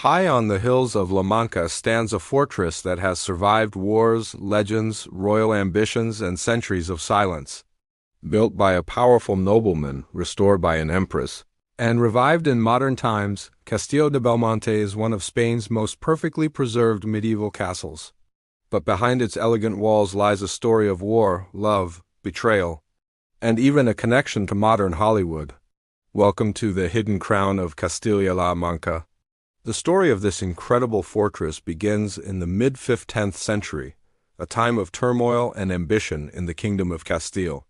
High on the hills of La Mancha stands a fortress that has survived wars, legends, royal ambitions, and centuries of silence. Built by a powerful nobleman, restored by an empress, and revived in modern times, Castillo de Belmonte is one of Spain's most perfectly preserved medieval castles. But behind its elegant walls lies a story of war, love, betrayal, and even a connection to modern Hollywood. Welcome to the hidden crown of Castilla-La Mancha. The story of this incredible fortress begins in the mid-15th century, a time of turmoil and ambition in the Kingdom of Castile.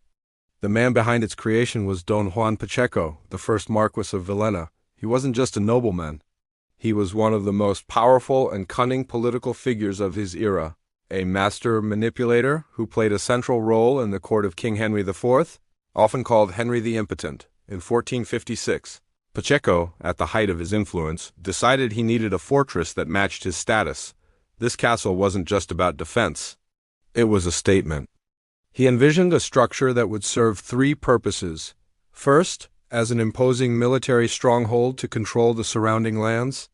The man behind its creation was Don Juan Pacheco, the first Marquis of Villena. He wasn't just a nobleman. He was one of the most powerful and cunning political figures of his era, a master manipulator who played a central role in the court of King Henry IV, often called Henry the Impotent, in 1456. Pacheco, at the height of his influence, decided he needed a fortress that matched his status. This castle wasn't just about defense. It was a statement. He envisioned a structure that would serve three purposes. First, as an imposing military stronghold to control the surrounding lands.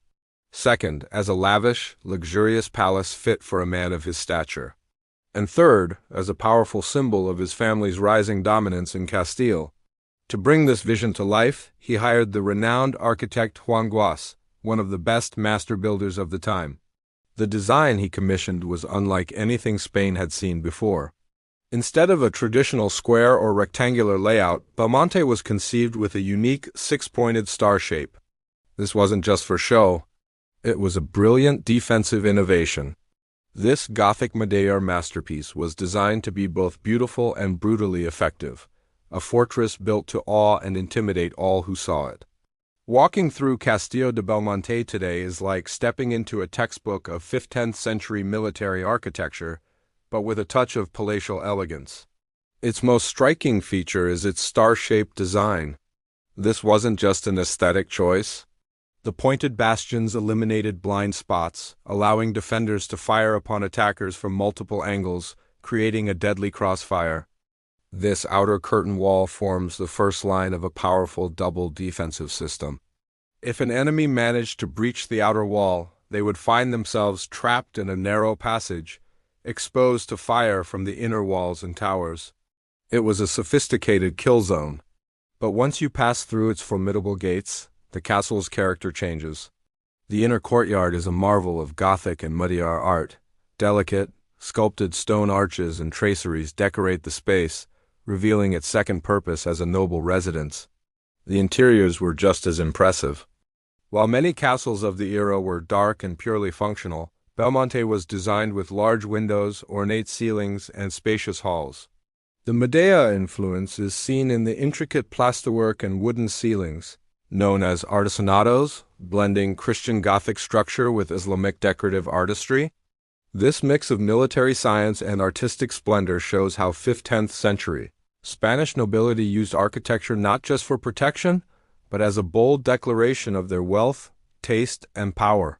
Second, as a lavish, luxurious palace fit for a man of his stature. And third, as a powerful symbol of his family's rising dominance in Castile. To bring this vision to life, he hired the renowned architect Juan Guas, one of the best master builders of the time. The design he commissioned was unlike anything Spain had seen before. Instead of a traditional square or rectangular layout, Belmonte was conceived with a unique six-pointed star shape. This wasn't just for show. It was a brilliant defensive innovation. This Gothic Medear masterpiece was designed to be both beautiful and brutally effective, a fortress built to awe and intimidate all who saw it. Walking through Castillo de Belmonte today is like stepping into a textbook of 15th century military architecture, but with a touch of palatial elegance. Its most striking feature is its star-shaped design. This wasn't just an aesthetic choice. The pointed bastions eliminated blind spots, allowing defenders to fire upon attackers from multiple angles, creating a deadly crossfire. This outer curtain wall forms the first line of a powerful double defensive system. If an enemy managed to breach the outer wall, they would find themselves trapped in a narrow passage, exposed to fire from the inner walls and towers. It was a sophisticated kill zone. But once you pass through its formidable gates, the castle's character changes. The inner courtyard is a marvel of Gothic and Medear art. Delicate, sculpted stone arches and traceries decorate the space, revealing its second purpose as a noble residence. The interiors were just as impressive. While many castles of the era were dark and purely functional, Belmonte was designed with large windows, ornate ceilings, and spacious halls. The Medear influence is seen in the intricate plasterwork and wooden ceilings, known as artisanados, blending Christian Gothic structure with Islamic decorative artistry. This mix of military science and artistic splendor shows how 15th century Spanish nobility used architecture not just for protection, but as a bold declaration of their wealth, taste, and power.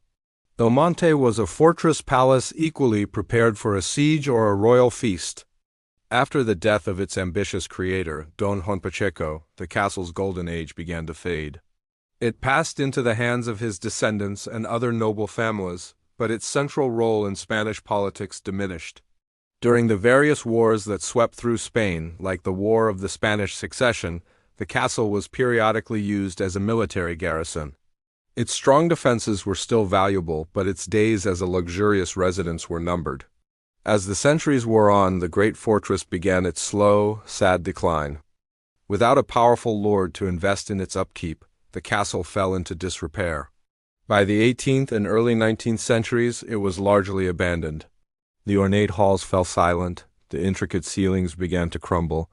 Belmonte was a fortress palace equally prepared for a siege or a royal feast. After the death of its ambitious creator, Don Juan Pacheco, the castle's golden age began to fade. It passed into the hands of his descendants and other noble families, but its central role in Spanish politics diminished. During the various wars that swept through Spain, like the War of the Spanish Succession, the castle was periodically used as a military garrison. Its strong defenses were still valuable, but its days as a luxurious residence were numbered. As the centuries wore on, the great fortress began its slow, sad decline. Without a powerful lord to invest in its upkeep, the castle fell into disrepair. By the 18th and early 19th centuries, it was largely abandoned. The ornate halls fell silent, the intricate ceilings began to crumble,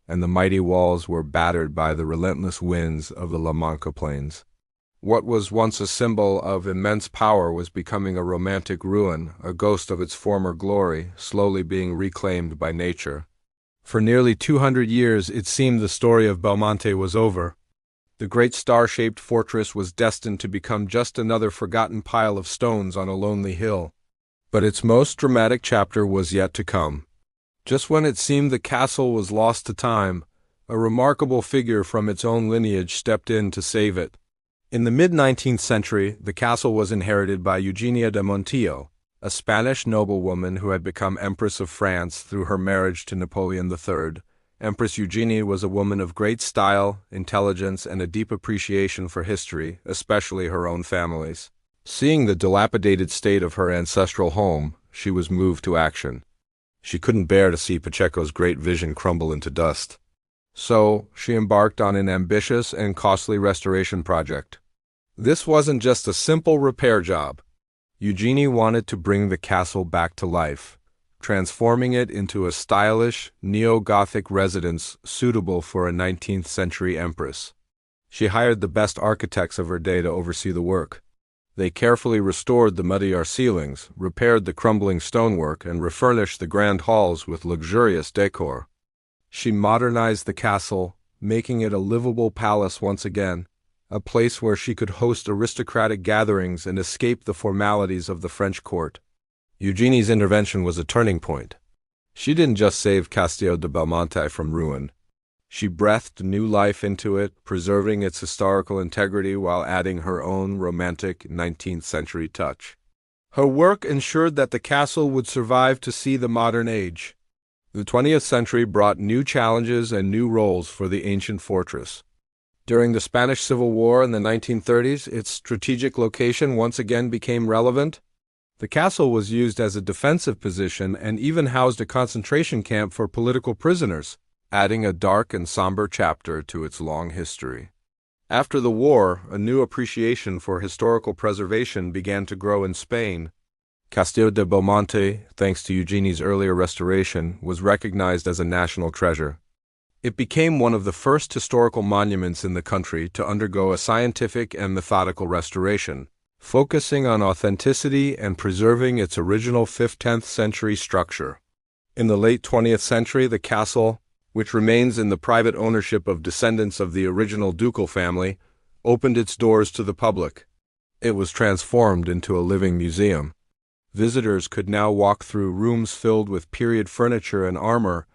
and the mighty walls were battered by the relentless winds of the La Mancha plains. What was once a symbol of immense power was becoming a romantic ruin, a ghost of its former glory, slowly being reclaimed by nature. For nearly 200 years, it seemed the story of Belmonte was over. The great star-shaped fortress was destined to become just another forgotten pile of stones on a lonely hill. But its most dramatic chapter was yet to come. Just when it seemed the castle was lost to time, a remarkable figure from its own lineage stepped in to save it. In the mid-19th century, the castle was inherited by Eugenia de Montijo, a Spanish noblewoman who had become Empress of France through her marriage to Napoleon III. Empress Eugenie was a woman of great style, intelligence, and a deep appreciation for history, especially her own family's. Seeing the dilapidated state of her ancestral home, she was moved to action. She couldn't bear to see Pacheco's great vision crumble into dust. So, she embarked on an ambitious and costly restoration project. This wasn't just a simple repair job. Eugenie wanted to bring the castle back to life, transforming it into a stylish, neo-Gothic residence suitable for a 19th century empress. She hired the best architects of her day to oversee the work. They carefully restored the muddy ceilings, repaired the crumbling stonework, and refurnished the grand halls with luxurious decor. She modernized the castle, making it a livable palace once again, a place where she could host aristocratic gatherings and escape the formalities of the French court. Eugenie's intervention was a turning point. She didn't just save Castillo de Belmonte from ruin. She breathed new life into it, preserving its historical integrity while adding her own romantic 19th century touch. Her work ensured that the castle would survive to see the modern age. The 20th century brought new challenges and new roles for the ancient fortress. During the Spanish Civil War in the 1930s, its strategic location once again became relevant. The castle was used as a defensive position and even housed a concentration camp for political prisoners, adding a dark and somber chapter to its long history. After the war, a new appreciation for historical preservation began to grow in Spain. Castillo de Belmonte, thanks to Eugenie's earlier restoration, was recognized as a national treasure. It became one of the first historical monuments in the country to undergo a scientific and methodical restoration, focusing on authenticity and preserving its original 5th-10th century structure. In the late 20th century, the castle, which remains in the private ownership of descendants of the original ducal family, opened its doors to the public. It was transformed into a living museum. Visitors could now walk through rooms filled with period furniture and armor,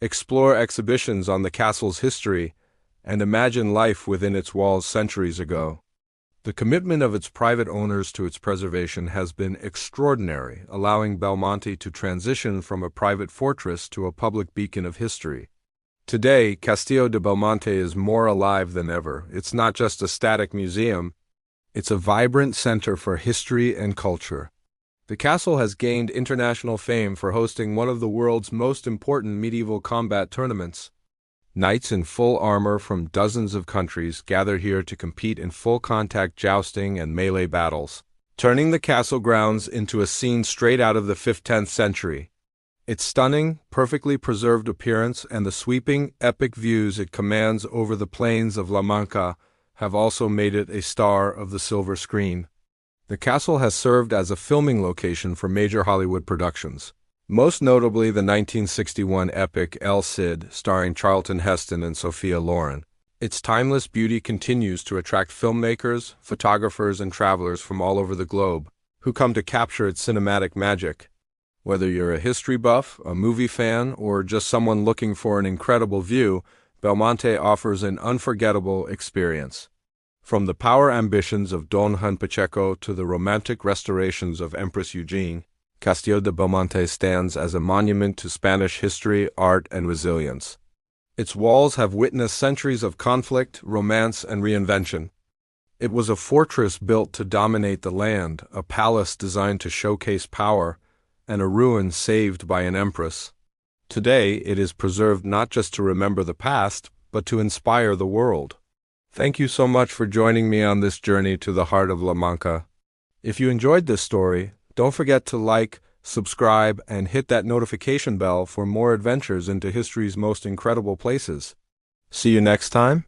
explore exhibitions on the castle's history, and imagine life within its walls centuries ago. The commitment of its private owners to its preservation has been extraordinary, allowing Belmonte to transition from a private fortress to a public beacon of history. Today, Castillo de Belmonte is more alive than ever. It's not just a static museum, it's a vibrant center for history and culture. The castle has gained international fame for hosting one of the world's most important medieval combat tournaments. Knights in full armor from dozens of countries gather here to compete in full-contact jousting and melee battles, turning the castle grounds into a scene straight out of the 5th-10th century. Its stunning, perfectly preserved appearance and the sweeping, epic views it commands over the plains of La Mancha have also made it a star of the silver screen. The castle has served as a filming location for major Hollywood productions, most notably the 1961 epic El Cid, starring Charlton Heston and Sophia Loren. Its timeless beauty continues to attract filmmakers, photographers, and travelers from all over the globe, who come to capture its cinematic magic. Whether you're a history buff, a movie fan, or just someone looking for an incredible view, Belmonte offers an unforgettable experience. From the power ambitions of Don Juan Pacheco to the romantic restorations of Empress Eugenie, Castillo de Belmonte stands as a monument to Spanish history, art, and resilience. Its walls have witnessed centuries of conflict, romance, and reinvention. It was a fortress built to dominate the land, a palace designed to showcase power, and a ruin saved by an empress. Today, it is preserved not just to remember the past, but to inspire the world. Thank you so much for joining me on this journey to the heart of La Mancha. If you enjoyed this story, don't forget to like, subscribe, and hit that notification bell for more adventures into history's most incredible places. See you next time.